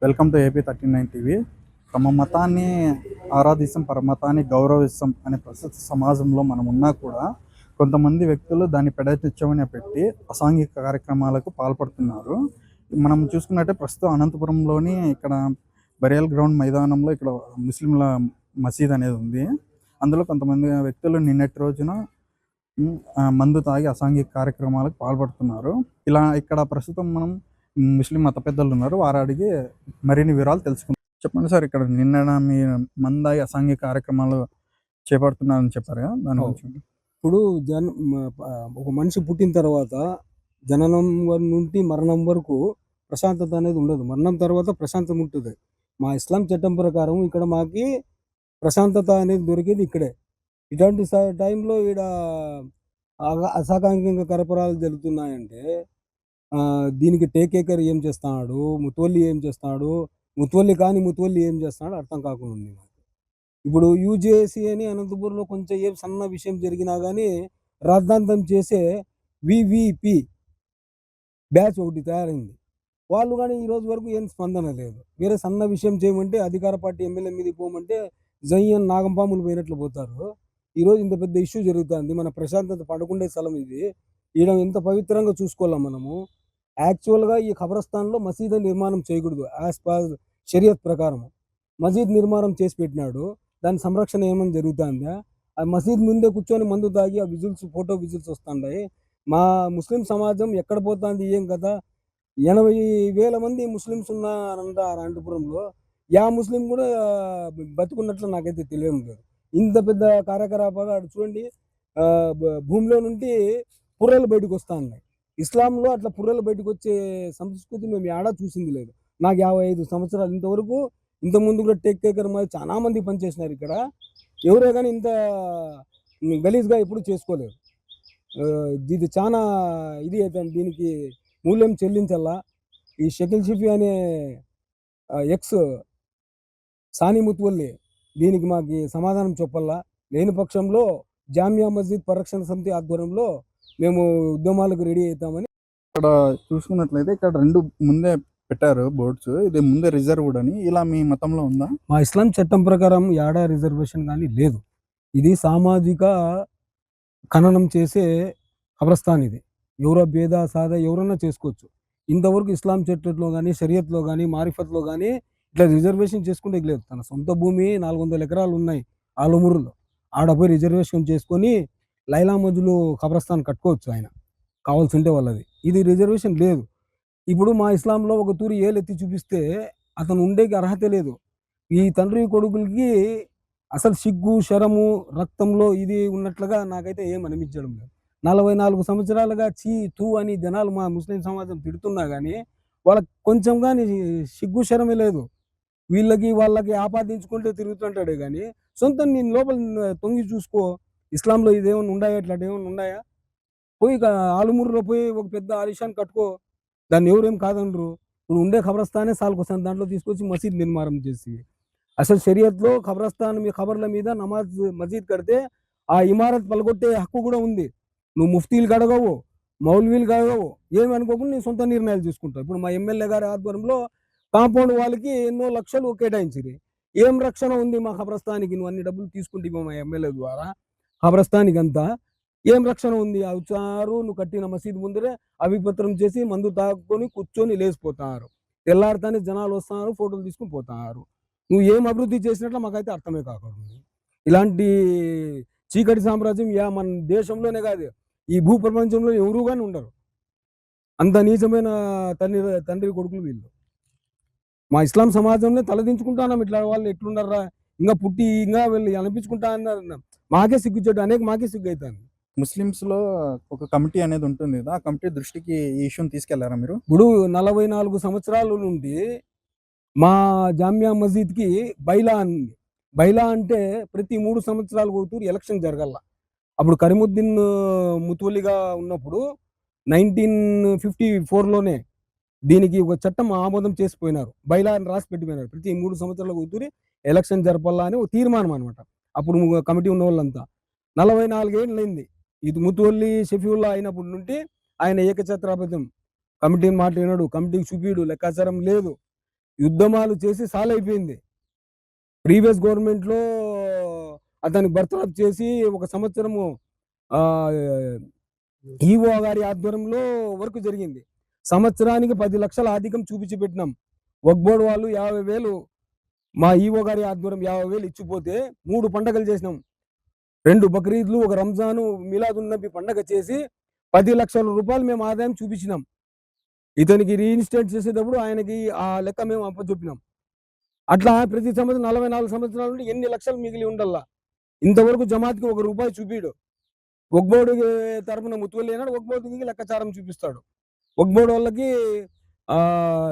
Welcome to AP 39 TV. తమ మతాన్ని ఆరాధిస్తాం, పరమతాన్ని గౌరవిస్తాం అనే ప్రస్తుత సమాజంలో మనం ఉన్నా కూడా కొంతమంది వ్యక్తులు దాన్ని పెడచెవిన పెట్టి అసాంఘిక కార్యక్రమాలకు పాల్పడుతున్నారు. మనం చూసుకున్నట్టే ప్రస్తుతం అనంతపురంలోని ఇక్కడ బరియల్ గ్రౌండ్ మైదానంలో ఇక్కడ ముస్లింల మసీద్ అనేది ఉంది. అందులో కొంతమంది వ్యక్తులు నిన్నటి రోజున మందు తాగి అసాంఘిక కార్యక్రమాలకు పాల్పడుతున్నారు. ఇక్కడ ప్రస్తుతం మనం ముస్లిం మత పెద్దలు ఉన్నారు, వారు అడిగి మరిన్ని వివరాలు తెలుసుకుందాం. చెప్పండి సార్, ఇక్కడ నిన్న మీ మందాయి అసాంఘిక కార్యక్రమాలు చేపడుతున్నారని చెప్పారు కదా, దాని గురించి. ఇప్పుడు ఒక మనిషి పుట్టిన తర్వాత జననం నుండి మరణం వరకు ప్రశాంతత అనేది ఉండదు. మరణం తర్వాత ప్రశాంతం ఉంటుంది. మా ఇస్లాం చట్టం ప్రకారం ఇక్కడ మాకి ప్రశాంతత అనేది దొరికేది ఇక్కడే. ఇటువంటి టైంలో ఈడ అసాంఘిక కరపరాలు జరుగుతున్నాయంటే దీనికి టేకేకర్ ఏం చేస్తున్నాడు, ముతవల్లి ఏం చేస్తున్నాడు, ముతవల్లి ఏం చేస్తున్నాడు అర్థం కాకుండా ఉంది. ఇప్పుడు యూజేసీ అని అనంతపురంలో కొంచెం ఏ సన్న విషయం జరిగినా కానీ రాద్ధాంతం చేసే వివిపి బ్యాచ్ ఒకటి తయారైంది. వాళ్ళు కానీ ఈరోజు వరకు ఏం స్పందన లేదు. వేరే సన్న విషయం చేయమంటే అధికార పార్టీ ఎమ్మెల్యే మీదకి పోమంటే జయ్యన్ నాగంపాములు పోయినట్లు పోతారు. ఈరోజు ఇంత పెద్ద ఇష్యూ జరుగుతుంది. మన ప్రశాంతత పడుకుండే స్థలం ఇది. ఈడ ఎంత పవిత్రంగా చూసుకోవాలా మనము. యాక్చువల్గా ఈ ఖబరస్థాన్లో మసీదు నిర్మాణం చేయకూడదు. యాజ్ పర్ షరియత్ ప్రకారం మసీద్ నిర్మాణం చేసి పెట్టినాడు. దాని సంరక్షణ ఏమైనా జరుగుతుందా? ఆ మసీద్ ముందే కూర్చొని మందు తాగి ఆ విజుల్స్, ఫోటో విజుల్స్ వస్తుంటాయి. మా ముస్లిం సమాజం ఎక్కడ పోతుంది ఏం కదా. 80,000 మంది ముస్లిమ్స్ ఉన్నారంట అనంతపురంలో. యా ముస్లిం కూడా బతుకున్నట్లు నాకైతే తెలియడం లేదు. ఇంత పెద్ద కార్యకలాపాలు అటు చూడండి. భూమిలో నుండి పుర్రెలు బయటకు వస్తూ ఉన్నాయి. ఇస్లాంలో అట్లా పుర్రెలు బయటకు వచ్చే సంస్కృతి మేము ఏడా చూసింది లేదు. నాకు 55 సంవత్సరాలు. ఇంతవరకు ఇంతకుముందు కూడా టేక్ కేకర్ మరి చాలా మంది పనిచేసినారు ఇక్కడ. ఎవరే కానీ ఇంత గలీజ్గా ఎప్పుడు చేసుకోలేదు. ఇది చాలా ఇది అయితే దీనికి మూల్యం చెల్లించాలా. ఈ షకిల్ షిఫీ అనే ఎక్స్ సాని ముత్వల్లి దీనికి మాకు సమాధానం చెప్పాలా. లేని పక్షంలో జామియా మస్జిద్ పరిరక్షణ సమితి ఆధ్వర్యంలో మేము ఉద్యమాలకు రెడీ అవుతామని. ఇక్కడ చూసుకున్నట్లయితే ఇక్కడ 2 ముందే పెట్టారు బోర్డ్స్. ఇది ముందే రిజర్వ్డ్ అని. ఇలా మీ మతంలో ఉందా? మా ఇస్లాం చట్టం ప్రకారం యాడా రిజర్వేషన్ కానీ లేదు. ఇది సామాజిక ఖననం చేసే ఖబరస్థాన్. ఇది ఎవరో భేద సాదా ఎవరన్నా చేసుకోవచ్చు. ఇంతవరకు ఇస్లాం చట్టంలో కానీ, షరియత్లో కానీ, మారిఫత్లో కానీ ఇట్లా రిజర్వేషన్ చేసుకుంటే లేదు. తన సొంత భూమి 400 ఎకరాలు ఉన్నాయి ఆలమూరులో. ఆడపోయి రిజర్వేషన్ చేసుకొని లైలా మజ్లు ఖబరస్థాన్ కట్టుకోవచ్చు ఆయన కావాల్సి ఉంటే వాళ్ళది. ఇది రిజర్వేషన్ లేదు. ఇప్పుడు మా ఇస్లాంలో ఒక తూరి ఏలెత్తి చూపిస్తే అతను ఉండేకి అర్హత లేదు. ఈ తండ్రి కొడుకులకి అసలు సిగ్గు, శరము రక్తంలో ఇది ఉన్నట్లుగా నాకైతే ఏం అనిపించడం లేదు. 44 సంవత్సరాలుగా చీ తూ అని జనాలు మా ముస్లిం సమాజం తిడుతున్నా కానీ వాళ్ళకి కొంచెం కానీ సిగ్గు శరమే లేదు. వాళ్ళకి ఆపాదించుకుంటే తిరుగుతుంటాడే కానీ సొంత నేను లోపల తొంగి చూసుకో. ఇస్లాంలో ఇదేమన్నా ఉన్నాయా? ఇట్లాంటి ఏమన్నా ఉన్నాయా? పోయి ఆలుమూరులో పోయి ఒక పెద్ద ఆలిషాన్ కట్టుకో. దాన్ని ఎవరేం కాదనరు. ఇప్పుడు ఉండే ఖబరస్థానే సాల్కొస్తాను దాంట్లో తీసుకొచ్చి మసీద్ నిర్మాణం చేసి. అసలు షరియత్లో ఖబరస్థాన్ మీ ఖబర్ల మీద నమాజ్ మసీద్ కడితే ఆ ఇమారత్ పలగొట్టే హక్కు కూడా ఉంది. నువ్వు ముఫ్తీలు అడగవు, మౌల్వీలు అడగవు, ఏమి అనుకోకుండా నీ సొంత నిర్ణయాలు తీసుకుంటావు. ఇప్పుడు మా ఎమ్మెల్యే గారి ఆధ్వర్యంలో కాంపౌండ్ వాళ్ళకి ఎన్నో లక్షలు కేటాయించింది. ఏం రక్షణ ఉంది మా ఖబరస్థానికి? నువ్వు అన్ని డబ్బులు తీసుకుంటే మా ఎమ్మెల్యే ద్వారా ఖబరస్థానికి అంతా ఏం రక్షణ ఉంది? అవుచారు నువ్వు కట్టిన మసీద్ ముందరే అభిపత్రం చేసి మందు తాగుకొని కూర్చొని లేచిపోతారు. తెల్లారితానే జనాలు వస్తున్నారు, ఫోటోలు తీసుకుని పోతున్నారు. నువ్వు ఏం అభివృద్ధి చేసినట్లు మాకైతే అర్థమే కాకూడదు. ఇలాంటి చీకటి సామ్రాజ్యం మన దేశంలోనే కాదు, ఈ భూ ప్రపంచంలో ఎవరు కానీ ఉండరు. అంత నీచమైన తండ్రి కొడుకులు వీళ్ళు. మా ఇస్లాం సమాజంలో తలదించుకుంటున్నాం. ఇట్లా వాళ్ళు ఎట్లున్నారా ఇంకా పుట్టి ఇంకా వీళ్ళు అనిపించుకుంటా అన్నారు. మాకే సిగ్గు చెట్టు అనేక మాకే సిగ్గు అవుతాను. ముస్లిమ్స్లో ఒక కమిటీ అనేది ఉంటుంది కదా, ఆ కమిటీ దృష్టికి ఈ ఇష్యూని తీసుకెళ్లారా మీరు? ఇప్పుడు 44 సంవత్సరాల నుండి మా జామియా మసీద్కి బైలా ఉంది. బైలా అంటే ప్రతి 3 సంవత్సరాలకు ఒకతూరు ఎలక్షన్ జరగాల. అప్పుడు కరీముద్దీన్ ముతవల్లిగా ఉన్నప్పుడు 1954లోనే దీనికి ఒక చట్టం ఆమోదం చేసిపోయినారు. బైలా అని రాసి పెట్టిపోయినారు. ప్రతి 3 సంవత్సరాలకు ఒకతూరి ఎలక్షన్ జరపాలా అని ఒక తీర్మానం అనమాట. అప్పుడు కమిటీ ఉన్న వాళ్ళంతా 44 ఏళ్ళైంది. ఇది ముతవల్లి షఫీవుల్లా అయినప్పటి నుండి ఆయన ఏకఛత్రాధిపత్యం. కమిటీని మాట్లాడినాడు, కమిటీకి చూపిడు, లెక్కాచారం లేదు. యుద్ధమాలు చేసి సాల్ అయిపోయింది. ప్రీవియస్ గవర్నమెంట్‌లో అతన్ని బర్తరఫ్ చేసి ఒక సంవత్సరము ఈఓ గారి ఆధ్వర్యంలో వర్క్ జరిగింది. సంవత్సరానికి 10,00,000 ఆర్థికం చూపించి పెట్టినాం. వక్ఫ్ బోర్డ్ వాళ్ళు 50,000 మా ఈఓ గారి ఆధ్వర్యం 50,000 ఇచ్చిపోతే 3 పండగలు చేసినాం. 2 బక్రీద్‌లు, ఒక రంజాను, మిలాదున్ నబీ పండగ చేసి 10,00,000 రూపాయలు మేము ఆదాయం చూపించినాం. ఇతనికి రీఇన్‌స్టేట్ చేసేటప్పుడు ఆయనకి ఆ లెక్క మేము అప్పజెప్పినాం. అట్లా ప్రతి సంవత్సరం 44 సంవత్సరాల నుండి ఎన్ని లక్షలు మిగిలి ఉండల్లా. ఇంతవరకు జమాత్‌కి ఒక రూపాయి చూపియడు. వక్ఫ్ బోర్డ్ తరపున ముతువల్లి అయినాడు. వక్ఫ్ బోర్డ్‌కి లెక్కాచారం చూపిస్తాడు. వక్ఫ్ బోర్డ్ వాళ్ళకి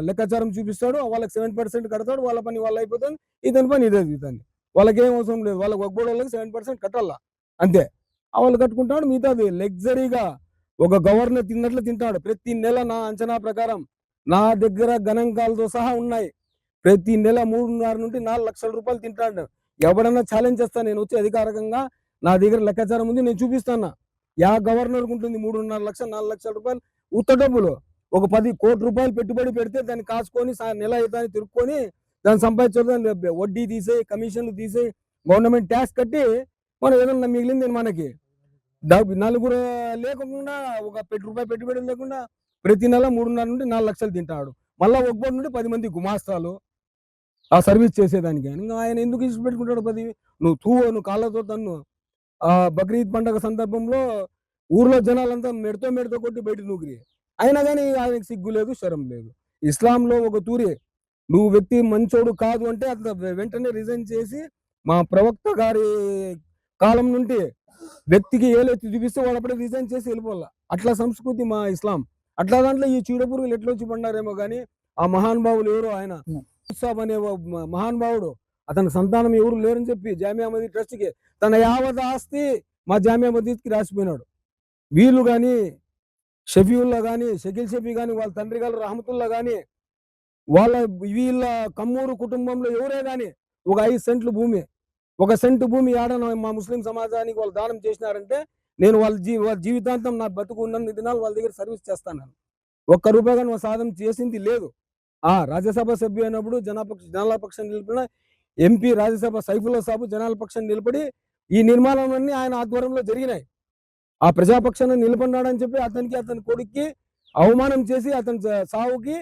లెక్కాచారం చూపిస్తాడు. వాళ్ళకి 7% కడతాడు. వాళ్ళ పని వాళ్ళు అయిపోతుంది. ఇతని పని ఇదే ఇతనిది. వాళ్ళకేం అవసరం లేదు. వాళ్ళకి వక్ఫ్ బోర్డ్ వాళ్ళకి 7% కట్టాల. అంతే. వాళ్ళు కట్టుకుంటాడు. మిగతాది లగ్జరీగా ఒక గవర్నర్ తిన్నట్లు తింటాడు. ప్రతి నెల నా అంచనా ప్రకారం నా దగ్గర గణాంకాలతో సహా ఉన్నాయి. ప్రతి నెల 3.5 నుండి 4 లక్షల రూపాయలు తింటాడు. ఎవడన్నా ఛాలెంజ్ చేస్తా, నేను వచ్చి అధికారికంగా నా దగ్గర లెక్కాచారం ఉంది, నేను చూపిస్తాను. యా గవర్నర్‌కి ఉంటుంది 3.5 లక్షలు, 4 లక్షల రూపాయలు ఉత్త డబ్బులు. ఒక 10 కోట్ల రూపాయలు పెట్టుబడి పెడితే దాన్ని కాసుకొని నెల అయితాన్ని తిరుక్కొని దాన్ని సంపాదించడం, వడ్డీ తీసేయి, కమిషన్లు తీసేయి, గవర్నమెంట్ ట్యాక్స్ కట్టి మనం ఏదన్నా మిగిలింది మనకి. నలుగురు లేకుండా ఒక రూపాయి పెట్టుబడి లేకుండా ప్రతి నెల 3.5 నుండి 4 లక్షలు తింటాడు. మళ్ళా వక్ఫ్ బోర్డ్ నుండి 10 మంది గుమాస్తాలు ఆ సర్వీస్ చేసేదానికి. ఇంకా ఆయన ఎందుకు ఇచ్చి పెట్టుకుంటాడు 10? నువ్వు కాళ్ళతో తన్ను. బక్రీద్ పండగ సందర్భంలో ఊర్లో జనాలంతా మెడతో కొట్టి బయట నూకిరి. అయినా కానీ ఆయనకి సిగ్గు లేదు, శరం లేదు. ఇస్లాంలో ఒక తూరి నువ్వు వ్యక్తి మంచోడు కాదు అంటే అతను వెంటనే రిజైన్ చేసి మా ప్రవక్త గారి కాలం నుండి వ్యక్తికి ఏలెత్తి చూపిస్తే వాడు అప్పుడే రిజైన్ చేసి వెళ్ళిపోవాలా. అట్లా సంస్కృతి మా ఇస్లాం. అట్లా దాంట్లో ఈ చీడపురుగులు ఎట్లా వచ్చి పడ్డారేమో కానీ ఆ మహానుభావులు ఎవరో ఆయన సాబ్ అనే మహానుభావుడు, అతని సంతానం ఎవరు లేరని చెప్పి జామియా మసీద్ ట్రస్ట్కి తన యావత్ ఆస్తి మా జామియా మసీద్కి రాసిపోయినాడు. వీళ్ళు కానీ షఫీవుల్లా కానీ, షకీల్ షఫీ కానీ, వాళ్ళ తండ్రి గారు రహమతుల్లా కానీ, వీళ్ళ కమ్మూరు కుటుంబంలో ఎవరే కానీ ఒక 5 సెంట్లు భూమి, 1 సెంటు భూమి ఆడన మా ముస్లిం సమాజానికి వాళ్ళు దానం చేసినారంటే నేను వాళ్ళ జీవితాంతం నా బతుకు ఉన్నన్ని దినాలు వాళ్ళ దగ్గర సర్వీస్ చేస్తాను. ఒక్క రూపాయి కానీ సాధన చేసింది లేదు. రాజ్యసభ సభ్యు అయినప్పుడు జనాల పక్షం నిలబడిన ఎంపీ రాజ్యసభ సైఫుల్లా సాబు జనాల పక్షం నిలబడి ఈ నిర్మాణాలన్నీ ఆయన ఆధ్వర్యంలో జరిగినాయి. ఆ ప్రజాపక్షాన్ని నిలబడినాడని చెప్పి అతని కొడుక్కి అవమానం చేసి అతని సావుకి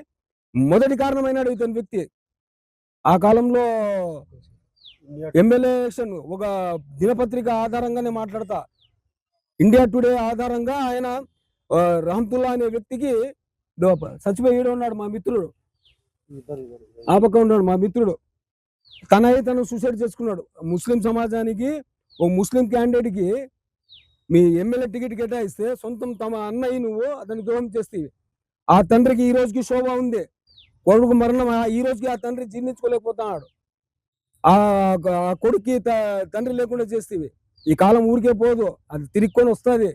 మొదటి కారణమైనాడు ఇతని వ్యక్తి. ఆ కాలంలో ఎమ్మెల్యే ఎలక్షన్ ఒక దినపత్రిక ఆధారంగానే మాట్లాడతా, ఇండియా టుడే ఆధారంగా ఆయన రహమతుల్లా అనే వ్యక్తికి చచ్చిపోయి ఉన్నాడు. మా మిత్రుడు ఆ పక్క ఉన్నాడు. మా మిత్రుడు తను సూసైడ్ చేసుకున్నాడు. ముస్లిం సమాజానికి ఓ ముస్లిం క్యాండిడేట్కి మీ ఎమ్మెల్యే టికెట్ కేటాయిస్తే సొంతం తమ అన్నయ్య నువ్వు అతని ద్రోహం చేస్తేవి. ఆ తండ్రికి ఈ రోజుకి శోభ ఉంది. కొడుకు మరణం ఈ రోజుకి ఆ తండ్రి జీర్ణించుకోలేకపోతున్నాడు. ఆ కొడుక్కి తండ్రి లేకుండా చేస్తేవి. ఈ కాలం ఊరికే పోదు, అది తిరిక్కొని వస్తుంది.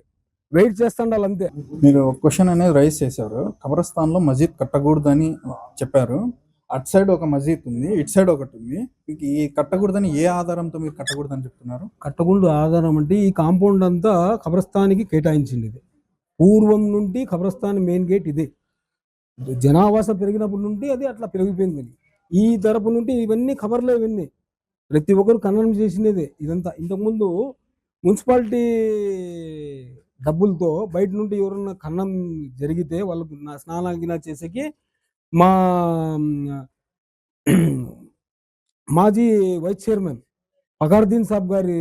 వెయిట్ చేస్తుండాలి అంతే. మీరు క్వశ్చన్ అనేది రైజ్ చేశారు. కబ్రస్థాన్లో మసీద్ కట్టకూడదని చెప్పారు. అటు సైడ్ ఒక మసీద్ ఉంది, ఇటు సైడ్ ఒకటి ఉంది. ఈ కట్టకూడదని ఏ ఆధారంతో మీరు కట్టకూడదని చెప్తున్నారు? కట్టకూడదు ఆధారం అంటే ఈ కాంపౌండ్ అంతా కబ్రస్థానికి కేటాయించింది. ఇది పూర్వం నుండి కబ్రస్థాన్ మెయిన్ గేట్ ఇదే. జనావాస పెరిగినప్పటి నుండి అది అట్లా పెరిగిపోయింది. ఈ తరపు నుండి ఇవన్నీ ఖబర్లో ఇవన్నీ ప్రతి ఒక్కరు ఖననం చేసినదే ఇదంతా. ఇంతకుముందు మున్సిపాలిటీ డబ్బులతో బయట నుండి ఎవరన్నా ఖననం జరిగితే వాళ్ళకు స్నానాగినా చేసేకి మా మాజీ వైస్ చైర్మన్ ఫఖరుద్దీన్ సాబ్ గారి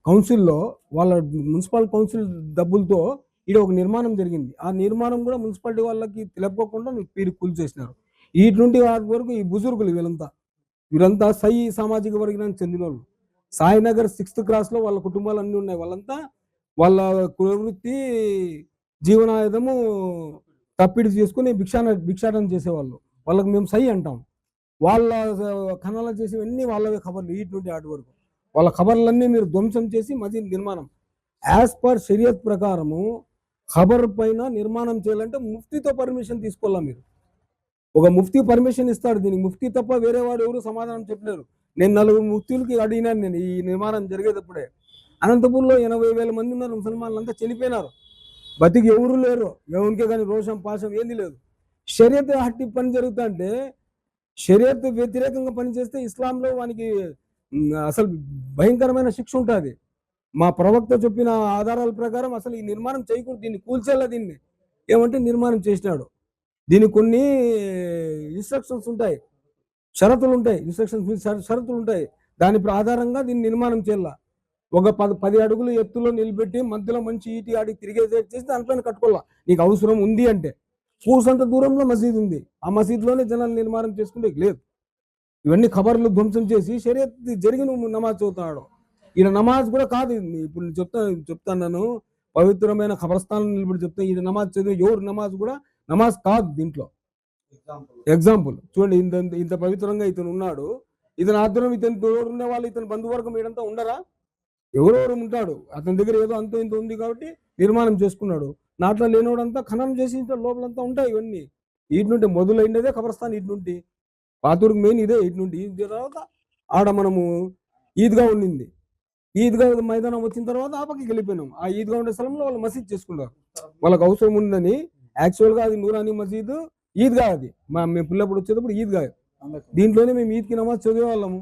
కౌన్సిల్లో వాళ్ళ మున్సిపల్ కౌన్సిల్ డబ్బులతో ఇది ఒక నిర్మాణం జరిగింది. ఆ నిర్మాణం కూడా మున్సిపాలిటీ వాళ్ళకి తెలియకోకుండా పీరు కూల్చేసినారు. వీటి నుండి వాటి వరకు ఈ బుజుర్గులు వీళ్ళంతా సామాజిక వర్గానికి చెందిన వాళ్ళు. సాయినగర్ 6th క్రాస్లో వాళ్ళ కుటుంబాలు అన్నీ ఉన్నాయి. వాళ్ళంతా వాళ్ళ కులవృత్తి జీవనాయుధము తప్పిడి చేసుకుని భిక్షాటన చేసేవాళ్ళు. వాళ్ళకి మేము సై అంటాం. వాళ్ళ ఖననాలు చేసేవన్నీ వాళ్ళవే ఖబర్లు. వీటి నుండి ఆటి వరకు వాళ్ళ ఖబర్లన్నీ మీరు ధ్వంసం చేసి మసీద్ నిర్మాణం యాజ్ పర్ షరియత్ ప్రకారము ఖబర్ పైన నిర్మాణం చేయాలంటే ముఫ్తీతో పర్మిషన్ తీసుకోవాలా. మీరు ఒక ముఫ్తీ పర్మిషన్ ఇస్తాడు. దీనికి ముఫ్తీ తప్ప వేరే వాడు ఎవరు సమాధానం చెప్పలేరు. నేను 4 ముఫ్తీలకి అడిగినాను నేను ఈ నిర్మాణం జరిగేటప్పుడే. అనంతపూర్లో 80,000 మంది ఉన్నారు. ముసల్మాన్లు అంతా చనిపోయినారు. బతికి ఎవరు లేరు. ఎవరికే కానీ రోషం పాశం ఏంది లేదు. షరియత్ హట్టి పని జరుగుతుంటే షరియత్ వ్యతిరేకంగా పనిచేస్తే ఇస్లాంలో వానికి అసలు భయంకరమైన శిక్ష ఉంటుంది. మా ప్రవక్త చెప్పిన ఆధారాల ప్రకారం అసలు ఈ నిర్మాణం చేయకూడదు, దీన్ని కూల్చేలా, దీన్ని ఏమంటే నిర్మాణం చేసినాడు. దీనికి కొన్ని ఇన్స్ట్రక్షన్స్ ఉంటాయి, షరతులు ఉంటాయి, షరతులు ఉంటాయి. దాని ఆధారంగా దీన్ని నిర్మాణం చేయాల. ఒక 10 అడుగులు ఎత్తులో నిలబెట్టి మధ్యలో మంచి ఈటి ఆడికి తిరిగేసి చేసి దాంట్లోనే కట్టుకోవాలా. నీకు అవసరం ఉంది అంటే. కూసంత దూరంలో మసీద్ ఉంది, ఆ మసీద్లోనే జనాలు నిర్మాణం చేసుకుంటే లేదు. ఇవన్నీ ఖబర్లు ధ్వంసం చేసి షరియత్ జరిగి నువ్వు నమాజ్ చదువుతున్నాడు. ఈయన నమాజ్ కూడా కాదు. ఇప్పుడు నేను చెప్తాను పవిత్రమైన ఖబర్స్థానం నిలబడి చెప్తా, ఈయన నమాజ్ చదివి ఎవరు నమాజ్ కూడా నమాజ్ కాదు. దీంట్లో ఎగ్జాంపుల్ చూడండి, ఇంత పవిత్రంగా ఇతను ఉన్నాడు, ఇతని ఆధ్వర్యం ఇతను తోడు ఉన్న వాళ్ళు ఇతని బంధువర్గం ఏడంతా ఉండరా? ఎవరెవరు ఉంటాడు, అతని దగ్గర ఏదో అంత ఇంత ఉంది కాబట్టి నిర్మాణం చేసుకున్నాడు. నాట్లో లేనివాడంతా ఖననం చేసి లోపలంతా ఉంటాయి. ఇవన్నీ వీటి నుండి మొదలైనదే ఖబర్స్థాన్. వీటి నుండి పాతూరుకు మెయిన్ ఇదే. వీటి నుండి తర్వాత ఆడ మనము ఈద్గా ఉండింది. ఈద్గా మైదానం వచ్చిన తర్వాత ఆ పక్కకి వెళ్ళిపోయినాం. ఆ ఈద్గా ఉండే స్థలంలో వాళ్ళు మసీద్ చేసుకున్నారు. వాళ్ళకి అవసరం ఉందని. యాక్చువల్గా అది నూరానీ మసీదు, ఈద్గా. అది మేము పిల్లప్పుడు వచ్చేటప్పుడు ఈద్గా. దీంట్లోనే మేము ఈద్కి నమాజ్ చదివేవాళ్ళము.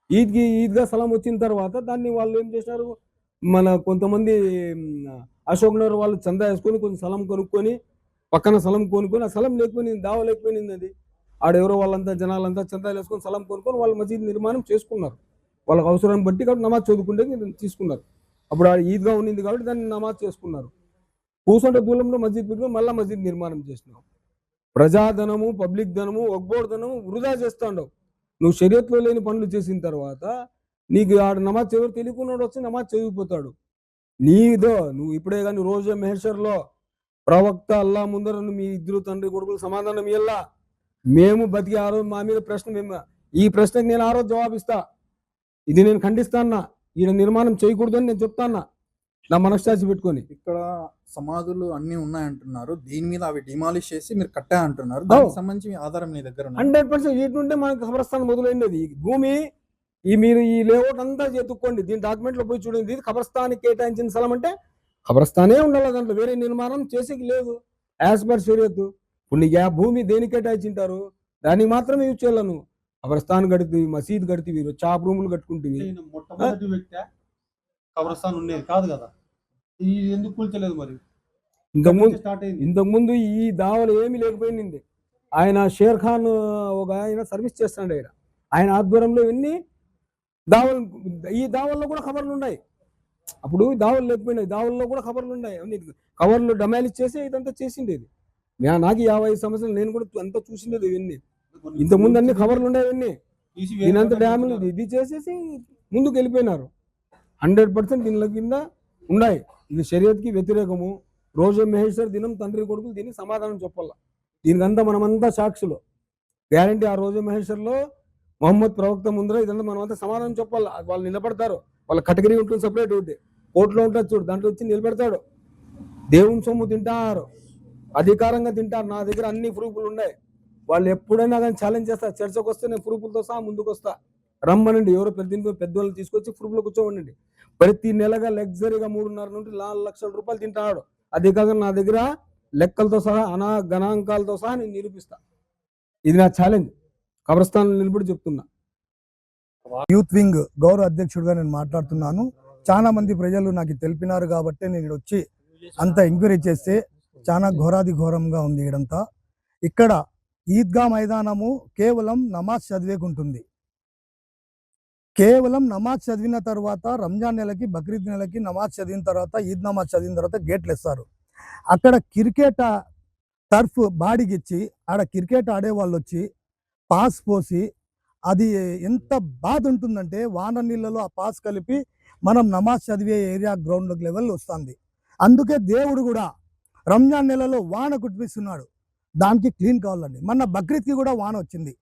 ఈద్గా స్థలం వచ్చిన తర్వాత దాన్ని వాళ్ళు ఏం చేశారు, మన కొంతమంది అశోక్ నగర్ వాళ్ళు చందా వేసుకొని కొంచెం స్థలం కొనుక్కొని, పక్కన స్థలం కొనుక్కొని, ఆ స్థలం లేకపోయింది, దావ లేకపోయింది. అది ఆడెవరో వాళ్ళంతా జనాలంతా చందాలు వేసుకొని స్థలం కొనుక్కొని వాళ్ళు మసీద్ నిర్మాణం చేసుకున్నారు. వాళ్ళకి అవసరం బట్టి కాబట్టి నమాజ్ చదువుకుంటే తీసుకున్నారు. అప్పుడు ఆ ఈద్గా ఉండింది కాబట్టి దాన్ని నమాజ్ చేసుకున్నారు. కూసంట దూరంలో మస్జిద్ పెట్టుకుని మళ్ళీ మస్జిద్ నిర్మాణం చేసినావు. ప్రజాధనము, పబ్లిక్ ధనము, వక్బోర్డ్ ధనము వృధా చేస్తూ ఉండవు. నువ్వు షరియత్లో లేని పనులు చేసిన తర్వాత నీకు ఆడ నమాజ్ ఎవరు తెలియకున్నాడు వచ్చి నమాజ్ చదివిపోతాడు. నీదో నువ్వు ఇప్పుడే కానీ రోజా మెహర్షర్లో ప్రవక్త అల్లా ముందర మీ ఇద్దరు తండ్రి కొడుకులు సమాధానం ఇయ్యల్లా. మేము బతికి ఆ రోజు మా మీద ప్రశ్న, ఈ ప్రశ్నకు నేను ఆ రోజు జవాబిస్తా. ఇది నేను ఖండిస్తాన్నా. ఈయన నిర్మాణం చేయకూడదని నేను చెప్తాన్నా నా మనస్సాక్షి పెట్టుకొని. ఇక్కడ సమాధులు అన్ని ఉన్నాయంటున్నారు, దీని మీద అవి డిమాలిష్ చేసి మీరు కట్టా అంటున్నారు. దానికి సంబంధించి ఆధారం మీ దగ్గర 100% వీటి నుండే మనకు ఖబరస్థానం మొదలైనది. భూమి మీరు ఈ లేఅవుట్ అంతా ఎత్తుక్కోండి, దీని డాక్యుమెంట్లో పోయి చూడండి. ఇది ఖబరస్థానికి కేటాయించిన స్థలం అంటే ఖబరస్థానే ఉండాలి, దాంట్లో వేరే నిర్మాణం చేసేకి లేదు యాజ్ పర్ షరియత్. ఇప్పుడు నీకు ఆ భూమి దేనికి కేటాయించింటారు, దానికి మాత్రమే యూజ్ చేయాలి. నువ్వు ఖబరస్థాన్ కడుతుంది, మసీద్ కడుతుంది, చాప్ రూములు కట్టుకుంటుంది. మొట్టమొదటి వ్యక్తి ఖబరస్థాన్ ఉండేది కాదు కదా, ఇది ఎందుకు కూల్చలేదు మరి? ఇంతకుముందు ఈ దావలు ఏమీ లేకపోయింది. ఆయన షేర్ ఖాన్ ఒక ఆయన సర్వీస్ చేస్తాడు. ఆయన ఆధ్వర్యంలో ఇవన్నీ దావలు, ఈ దావల్లో కూడా ఖబర్లు ఉన్నాయి. అప్పుడు దావలు లేకపోయినాయి, దావల్లో కూడా ఖబర్లు ఉన్నాయి. కవర్లు డమాలిష్ చేసి ఇదంతా చేసిండేది. నాకు 50 సంవత్సరాలు నేను కూడా అంతా చూసిండేది ఇవన్నీ. ఇంతకుముందు అన్ని ఖబర్లు ఉన్నాయి. ఇవన్నీ దీనంత డ్యాములు ఇది చేసేసి ముందుకు వెళ్ళిపోయినారు. 100% దీనిలో కింద ఉన్నాయి. ఇది షరియత్కి వ్యతిరేకము. రోజా మెహేశ్వర్ దినం తండ్రి కొడుకులు దీనికి సమాధానం చెప్పాల. దీనికంతా మనమంతా సాక్షులు. గ్యారంటీ ఆ రోజా మెహేశ్వర్లో మొహమ్మద్ ప్రవక్త ముందర ఇదంతా మనమంతా సమాధానం చెప్పాలి. వాళ్ళు నిలబడతారు, వాళ్ళ కేటగిరీ ఉంటుంది, సపరేట్ ఉంటుంది, కోర్టులో ఉంటుంది చూడు, దాంట్లో వచ్చి నిలబెడతాడు. దేవుని సొమ్ము తింటారు, అధికారంగా తింటారు. నా దగ్గర అన్ని ప్రూఫ్లు ఉన్నాయి. వాళ్ళు ఎప్పుడైనా కానీ ఛాలెంజ్ చేస్తారు. చర్చకు వస్తే నేను ప్రూఫ్లతో సహా ముందుకు వస్తా, రమ్మనండి. ఎవరో పెద్దవాళ్ళు తీసుకొచ్చి ప్రూఫ్లో కూర్చోవండి. ప్రతి నెలగా లగ్జరీగా 3.5 నుండి 4 లక్షల రూపాయలు తింటాడు. అదే కాక నా దగ్గర లెక్కలతో సహా గణాంకాలతో సహా నేను నిరూపిస్తా. ఇది నా ఛాలెంజ్. ఖబరస్థాన్ నిలబడి చెప్తున్నా. యూత్ వింగ్ గౌరవ అధ్యక్షుడిగా నేను మాట్లాడుతున్నాను. చాలా మంది ప్రజలు నాకు తెలిపినారు కాబట్టి నేను వచ్చి అంత ఎంక్వైరీ చేస్తే చాలా ఘోరాది ఘోరంగా ఉంది. ఇడంతా ఇక్కడ ఈద్గా మైదానము కేవలం నమాజ్ చదివేకుంటుంది. కేవలం నమాజ్ చదివిన తర్వాత రంజాన్ నెలకి, బక్రీద్ నెలకి నమాజ్ చదివిన తర్వాత, ఈద్ నమాజ్ చదివిన తర్వాత గేట్లు ఇస్తారు. అక్కడ క్రికెట్ టర్ఫ్ బాడిగిచ్చి ఆడ క్రికెట్ ఆడే వాళ్ళు వచ్చి పాస్ పోసి, అది ఎంత బాధ ఉంటుందంటే వాన నీళ్ళలో ఆ పాస్ కలిపి మనం నమాజ్ చదివే ఏరియా గ్రౌండ్ లెవెల్ వస్తుంది. అందుకే దేవుడు కూడా రంజాన్ నెలలో వాన కుట్టిస్తున్నాడు. దానికి క్లీన్ కావాలండి. మొన్న బక్రీద్కి కూడా వాన వచ్చింది.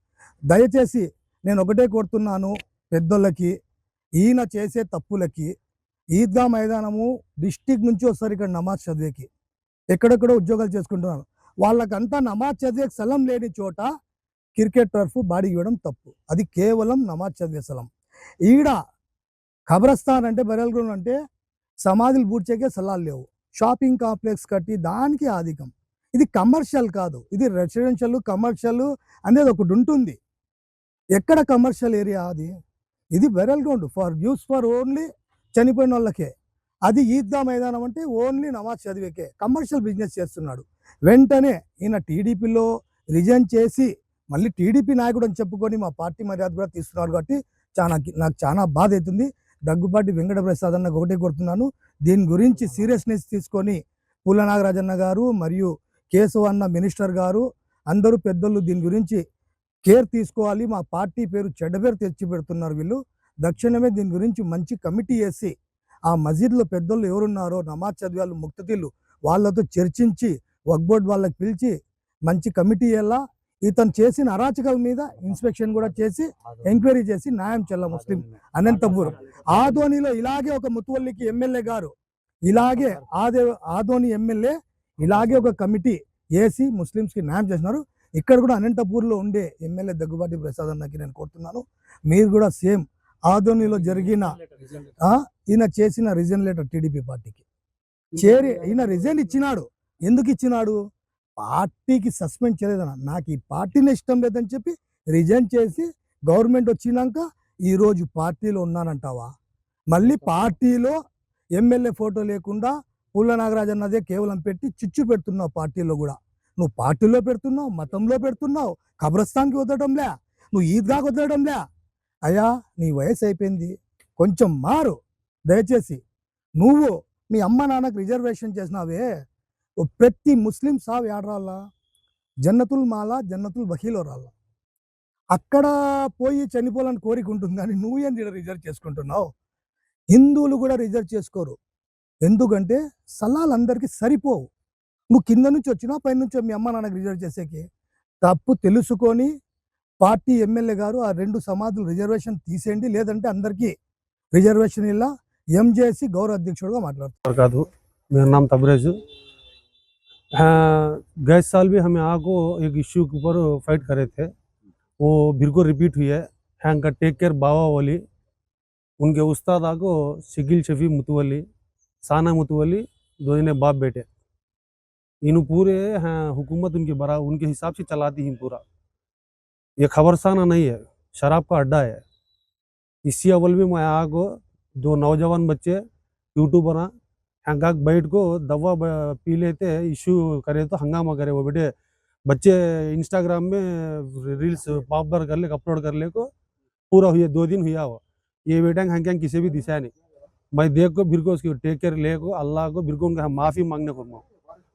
దయచేసి నేను ఒకటే కోరుతున్నాను పెద్దోళ్ళకి, ఈయన చేసే తప్పులకి. ఈద్గా మైదానము డిస్టిక్ నుంచి వస్తారు ఇక్కడ నమాజ్ చదివేకి, ఎక్కడెక్కడో ఉద్యోగాలు చేసుకుంటున్నారు. వాళ్ళకంతా నమాజ్ చదివే స్థలం లేని చోట క్రికెట్ టర్ఫ్ బాడీ ఇవ్వడం తప్పు. అది కేవలం నమాజ్ చదివే స్థలం. ఈడ ఖబరస్థాన్ అంటే బరియల్ గ్రౌండ్ అంటే సమాధులు పూడ్చేకే స్థలాలు లేవు. షాపింగ్ కాంప్లెక్స్ కట్టి దానికి ఆధికం. ఇది కమర్షియల్ కాదు, ఇది రెసిడెన్షియల్ కమర్షియల్ అనేది ఒకటి ఉంటుంది. ఎక్కడ కమర్షియల్ ఏరియా అది? ఇది burial ground for use for only చనిపోయిన వాళ్ళకే. అది ఈద్గా మైదానం అంటే ఓన్లీ నమాజ్ చదివేకే. కమర్షియల్ బిజినెస్ చేస్తున్నాడు. వెంటనే ఈయన టీడీపీలో రిజైన్ చేసి మళ్ళీ టీడీపీ నాయకుడు అని చెప్పుకొని మా పార్టీ మర్యాద కూడా తీస్తున్నాడు కాబట్టి నాకు చాలా బాధ అవుతుంది. దగ్గుబాటి వెంకటప్రసాద్ అన్నకు ఒకటే కొడుతున్నాను, దీని గురించి సీరియస్నెస్ తీసుకొని పుల్ల నాగరాజన్న గారు మరియు కేశవ అన్న మినిస్టర్ గారు అందరూ పెద్దలు దీని గురించి కేర్ తీసుకోవాలి. మా పార్టీ పేరు చెడ్డ పేరు తెచ్చి పెడుతున్నారు వీళ్ళు. దక్షిణమే దీని గురించి మంచి కమిటీ వేసి ఆ మసీద్లో పెద్దలు ఎవరున్నారో నమాజ్ చదివాళ్ళు ముక్తతీళ్ళు వాళ్ళతో చర్చించి వక్ఫ్ బోర్డ్ వాళ్ళకి పిలిచి మంచి కమిటీ ఎలా ఇతను చేసిన అరాచకాల మీద ఇన్స్పెక్షన్ కూడా చేసి ఎంక్వైరీ చేసి న్యాయం చెల్ల ముస్లిం అనంతపురం ఆదోనిలో ఇలాగే ఒక ముతువల్లికి ఎమ్మెల్యే గారు ఇలాగే ఆదోని ఎమ్మెల్యే ఇలాగే ఒక కమిటీ వేసి ముస్లిమ్స్కి న్యాయం చేసినారు. ఇక్కడ కూడా అనంతపూర్లో ఉండే ఎమ్మెల్యే దగ్గుబాటి ప్రసాద్ అన్నకి నేను కోరుతున్నాను, మీరు కూడా సేమ్ ఆదోనిలో జరిగిన ఈయన చేసిన రిజైన్ లెటర్ టీడీపీ పార్టీకి చేరి ఈయన రిజైన్ ఇచ్చినాడు. ఎందుకు ఇచ్చినాడు? పార్టీకి సస్పెండ్ చేయలేదన్న, నాకు ఈ పార్టీనే ఇష్టం లేదని చెప్పి రిజైన్ చేసి గవర్నమెంట్ వచ్చినాక ఈరోజు పార్టీలో ఉన్నానంటావా? మళ్ళీ పార్టీలో ఎమ్మెల్యే ఫోటో లేకుండా పుల్ల నాగరాజ్ అన్నదే కేవలం పెట్టి చిచ్చు పెడుతున్నావు. పార్టీలో కూడా నువ్వు పార్టీలో పెడుతున్నావు, మతంలో పెడుతున్నావు, కబ్రస్థాన్కి వదలడంలే, నువ్వు ఈద్గాకి వదలడంలే. అయ్యా నీ వయసు అయిపోయింది, కొంచెం మారు దయచేసి. నువ్వు మీ అమ్మ నాన్నకు రిజర్వేషన్ చేసినావే, ప్రతి ముస్లిం సావ్ ఏడరాళ్ళ జన్నతుల్ మాల జన్నతుల్ బఖీలో రాళ్ళ. అక్కడ పోయి చనిపోవాలని కోరిక ఉంటుంది కానీ నువ్వు ఏంటి రిజర్వ్ చేసుకుంటున్నావు? హిందువులు కూడా రిజర్వ్ చేసుకోరు, ఎందుకంటే సలాలు అందరికీ సరిపోవు. నువ్వు కింద నుంచి వచ్చినా పై నుంచి మీ అమ్మ నాన్నకు రిజర్వ్ చేసేకి తప్పు తెలుసుకొని పార్టీ ఎమ్మెల్యే గారు ఆ 2 సమాధులు రిజర్వేషన్ తీసేయండి, లేదంటే అందరికీ రిజర్వేషన్ ఇలా ఎంజేసి గౌరవ అధ్యక్షుడుగా మాట్లాడుతారు. मेरा नाम तबरेज। गए साल भी हमें आगो एक इश्यू के ऊपर फाइट करे थे, वो बिल्कुल रिपीट हुई है। हैंग का टेक केयर बावा वाली उनके उस्ताद आगो शिगिल शफी मुतवली साना मुतवली दो ने बाप बेटे इन पूरे हैं हुकूमत उनके बरा उनके हिसाब से चलाती हैं पूरा। ये खबरसाना नहीं है, शराब का अड्डा है। इसी अव्वल भी मैं आगो 2 नौजवान बच्चे यूट्यूबर हैंगा बैठ को दवा पी लेते इशू करे तो हंगामा करे। वो बेटे बच्चे इंस्टाग्राम में रील्स पॉपुलर कर ले अपलोड कर ले को पूरा हुआ 2 दिन हुआ हो। ये बेटा हंग किसी भी दिशा नहीं। मैं देख को फिर को उसकी टेक केयर ले को अल्लाह को फिर को उनका माफ़ी मांगने को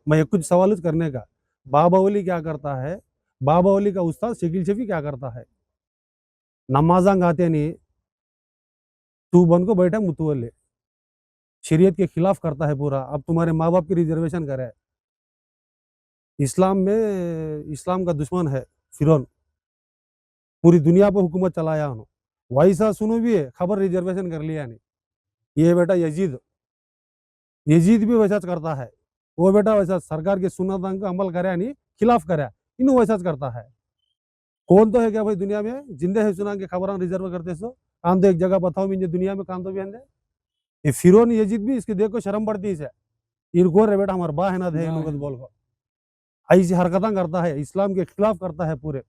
मैं कुछ सवाल करने का। बाबा वली क्या करता है, बाबा वली का उस्ताद शकील शफी क्या करता है? नमाजा गाते नहीं, तू बन को बैठा मुतवल्ली शरीयत के खिलाफ करता है पूरा। अब तुम्हारे माँ बाप की रिजर्वेशन करे। इस्लाम में इस्लाम का दुश्मन है फिरौन, पूरी दुनिया पर हुकूमत चलाया उन्होंने। वैसा सुनो भी है खबर रिजर्वेशन कर लिया नहीं। ये बेटा यजीद भी वैसा करता है। वो बेटा वैसा सरकार के सुन्नत को अमल करे नहीं, खिलाफ करे, इन वैसा करता है। कौन तो है क्या भाई दुनिया में जिंदे है सुना के खबर रिजर्व करते सो काम तो एक जगह बताओ मुझे दुनिया में काम तो भी आंदे। ये फिरौन यजीद भी इसके देखो शर्म पड़ती है। इनको रे बेटा हमारा बा है ना दे बोल को ऐसी हरकतें करता है, इस्लाम के खिलाफ करता है। पूरे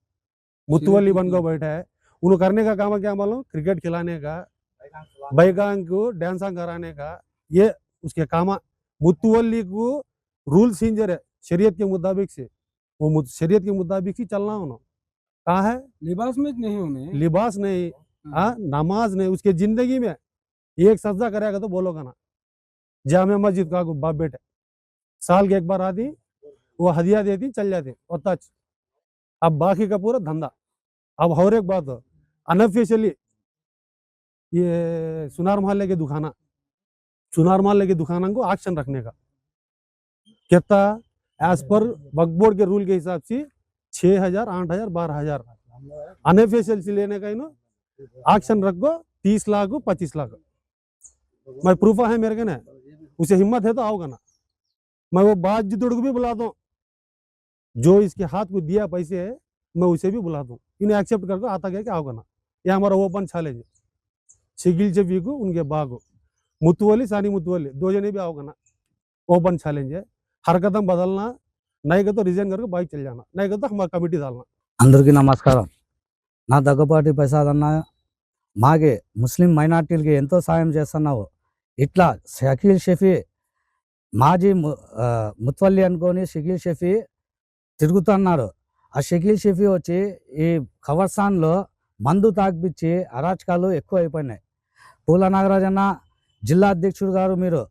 मुतवल्ली बन को बैठा है। उन्होंने करने का काम क्या मालूम? क्रिकेट खिलाने का, बैगांग को डांस कराने का, ये उसके काम। मुतवल्ली को रूल सिंजर है शरीयत के मुताबिक से, वो शरीयत के मुताबिक ही चलना उन्होंने कहा है। लिबास में नहीं होने, लिबास नहीं, नमाज नहीं, उसके जिंदगी में एक सज्जा करेगा तो बोलोगा ना। जामे मस्जिद का बाप बेटे साल के एक बार आती, वो हदिया देती चल जाते और टच। अब बाकी का पूरा धंधा। अब और एक बात अनऑफिशियली ये सुनार मोहल्ले के दुकाना को एक्शन रखने का कहता एज पर वक्फ बोर्ड के रूल के हिसाब से 6,000, 8,000, 12,000 अनऑफिशियल से लेने का इन्हों एक्शन रखो 30 लाख को 25 लाख। मैं प्रूफ है मेरे के ना, उसे हिम्मत है तो आओगा ना। मैं वो बात जितोड़ को भी बुला दूं, जो इसके हाथ को दिया पैसे है मैं उसे भी बुला दूं, इन्हें एक्सेप्ट करके आता गया कि आओगा ना। यह हमारा ओपन चैलेंज है। शिगिल जबी को उनके बाग मुतवली सानी मुतवली 2 जने भी आओगा ना, ओपन चैलेंज है। हरकतें बदलना नहीं तो रिजाइन करके बाइक चल जाना, नहीं तो हमारा कमेटी डालना। అందరికీ నమస్కారం. నా దగ్గుపాటి ప్రసాద్ అన్న, మాగే ముస్లిం మైనార్టీలకి ఎంతో సాయం చేస్తున్నావు. ఇట్లా షకీల్ షఫీ మాజీ ముత్వల్లి అనుకొని షకీల్ షఫీ తిరుగుతున్నారు. ఆ షకీల్ షఫీ వచ్చి ఈ ఖబర్స్థాన్లో మందు తాగిపించి అరాచకాలు ఎక్కువ అయిపోయినాయి. పూల నాగరాజన్న జిల్లా అధ్యక్షుడు గారు, మీరు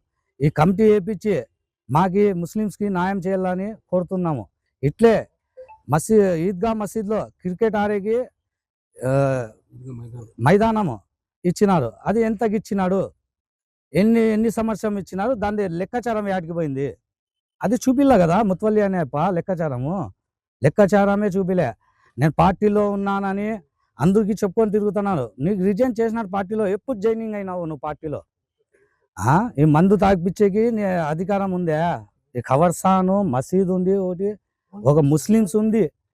ఈ కమిటీ వేయించి మాకి ముస్లిమ్స్కి న్యాయం చేయాలని కోరుతున్నాము. ఇట్లే ఈద్గా మసీద్లో క్రికెట్ ఆడేకి మైదానము ఇచ్చినారు. అది ఎంతకి ఇచ్చినాడు, ఎన్ని సంవత్సరం ఇచ్చినారు, దాని లెక్కాచారం యాడికి పోయింది? అది చూపిల్ల కదా ముత్వల్లి అనే లెక్కాచారమే చూపిలే. నేను పార్టీలో ఉన్నానని అందరికీ చెప్పుకొని తిరుగుతున్నాను. నీకు రిజైన్ చేసినాడు పార్టీలో. ఎప్పుడు జాయినింగ్ అయినావు నువ్వు పార్టీలో? ఈ మందు తాగిపించేకి నీ అధికారం ఉందే? ఈ ఖబర్స్థాను మసీద్ ఉంది, ఒకటి ఒక ముస్లిమ్స్ ఉంది,